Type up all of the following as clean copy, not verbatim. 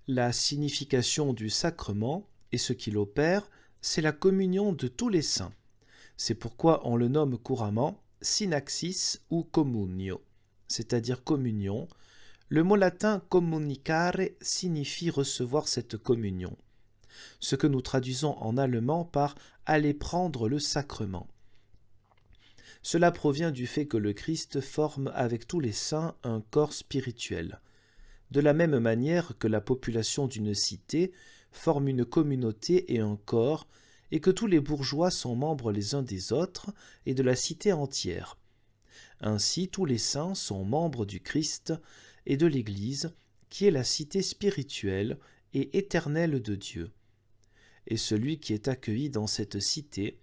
La signification du sacrement et ce qu'il opère, c'est la communion de tous les saints. C'est pourquoi on le nomme couramment synaxis ou communio, c'est-à-dire communion. Le mot latin communicare signifie recevoir cette communion, ce que nous traduisons en allemand par aller prendre le sacrement. Cela provient du fait que le Christ forme avec tous les saints un corps spirituel. De la même manière que la population d'une cité forme une communauté et un corps, et que tous les bourgeois sont membres les uns des autres et de la cité entière. Ainsi, tous les saints sont membres du Christ et de l'Église, qui est la cité spirituelle et éternelle de Dieu. Et celui qui est accueilli dans cette cité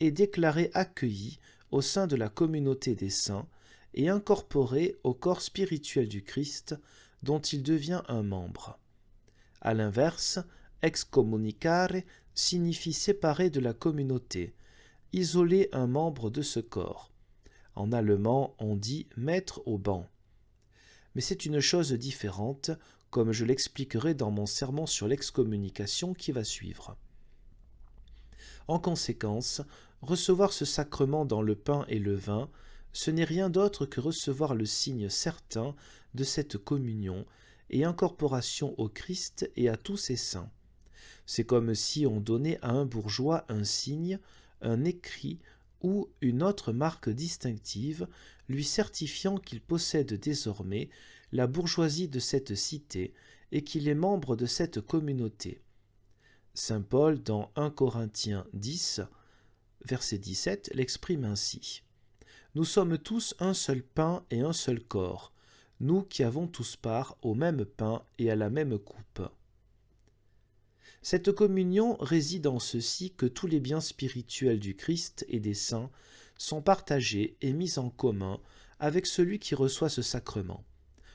est déclaré accueilli au sein de la communauté des saints et incorporé au corps spirituel du Christ, dont il devient un membre. À l'inverse, excommunicare signifie séparer de la communauté, isoler un membre de ce corps. En allemand, on dit mettre au ban. Mais c'est une chose différente, comme je l'expliquerai dans mon sermon sur l'excommunication qui va suivre. En conséquence, recevoir ce sacrement dans le pain et le vin, ce n'est rien d'autre que recevoir le signe certain de cette communion et incorporation au Christ et à tous ses saints. C'est comme si on donnait à un bourgeois un signe, un écrit ou une autre marque distinctive lui certifiant qu'il possède désormais la bourgeoisie de cette cité et qu'il est membre de cette communauté. Saint Paul, dans 1 Corinthiens 10, verset 17, l'exprime ainsi. « Nous sommes tous un seul pain et un seul corps, nous qui avons tous part au même pain et à la même coupe. » Cette communion réside en ceci que tous les biens spirituels du Christ et des saints sont partagés et mis en commun avec celui qui reçoit ce sacrement.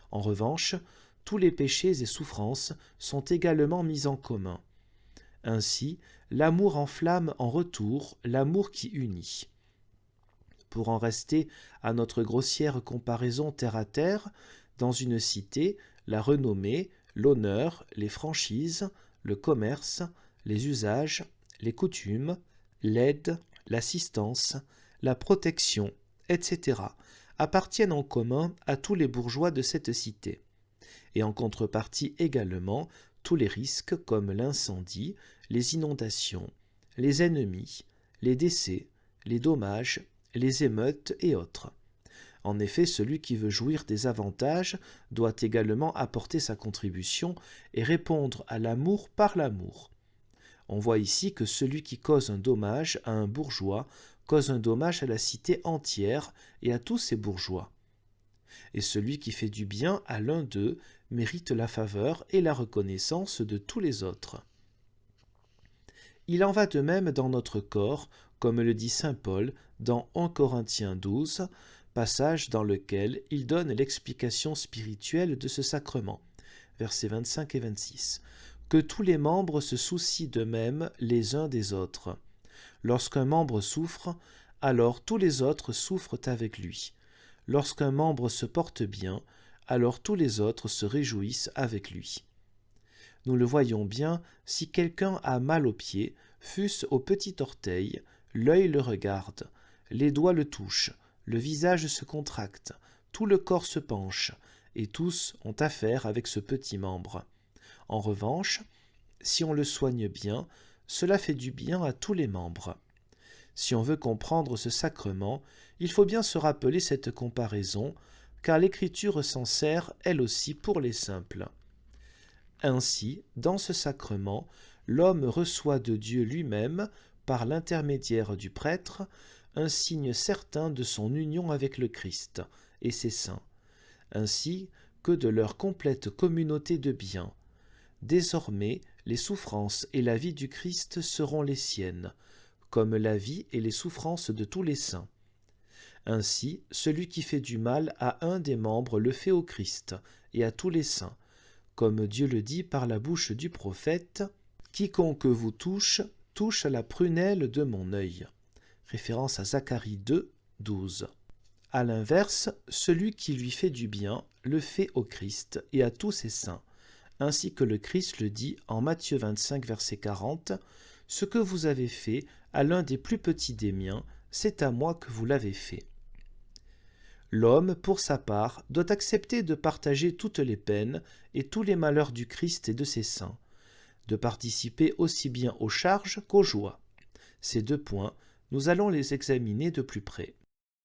En revanche, tous les péchés et souffrances sont également mis en commun. Ainsi, l'amour enflamme en retour l'amour qui unit. Pour en rester à notre grossière comparaison terre à terre, dans une cité, la renommée, l'honneur, les franchises, le commerce, les usages, les coutumes, l'aide, l'assistance, la protection, etc., appartiennent en commun à tous les bourgeois de cette cité. Et en contrepartie également, tous les risques comme l'incendie, les inondations, les ennemis, les décès, les dommages, les émeutes et autres. En effet, celui qui veut jouir des avantages doit également apporter sa contribution et répondre à l'amour par l'amour. On voit ici que celui qui cause un dommage à un bourgeois cause un dommage à la cité entière et à tous ses bourgeois. Et celui qui fait du bien à l'un d'eux mérite la faveur et la reconnaissance de tous les autres. Il en va de même dans notre corps, comme le dit saint Paul dans 1 Corinthiens 12, passage dans lequel il donne l'explication spirituelle de ce sacrement, versets 25 et 26, que tous les membres se soucient d'eux-mêmes les uns des autres. Lorsqu'un membre souffre, alors tous les autres souffrent avec lui. Lorsqu'un membre se porte bien, alors tous les autres se réjouissent avec lui. Nous le voyons bien, si quelqu'un a mal au pied, fût-ce au petit orteil, l'œil le regarde, les doigts le touchent, le visage se contracte, tout le corps se penche, et tous ont affaire avec ce petit membre. En revanche, si on le soigne bien, cela fait du bien à tous les membres. Si on veut comprendre ce sacrement, il faut bien se rappeler cette comparaison, car l'Écriture s'en sert elle aussi pour les simples. Ainsi, dans ce sacrement, l'homme reçoit de Dieu lui-même, par l'intermédiaire du prêtre, un signe certain de son union avec le Christ et ses saints, ainsi que de leur complète communauté de biens. Désormais, les souffrances et la vie du Christ seront les siennes, comme la vie et les souffrances de tous les saints. Ainsi, celui qui fait du mal à un des membres le fait au Christ et à tous les saints, comme Dieu le dit par la bouche du prophète, « Quiconque vous touche, touche à la prunelle de mon œil ». Référence à Zacharie 2, 12. À l'inverse, celui qui lui fait du bien le fait au Christ et à tous ses saints, ainsi que le Christ le dit en Matthieu 25, verset 40, « Ce que vous avez fait à l'un des plus petits des miens, c'est à moi que vous l'avez fait. » L'homme, pour sa part, doit accepter de partager toutes les peines et tous les malheurs du Christ et de ses saints, de participer aussi bien aux charges qu'aux joies. Ces deux points, nous allons les examiner de plus près.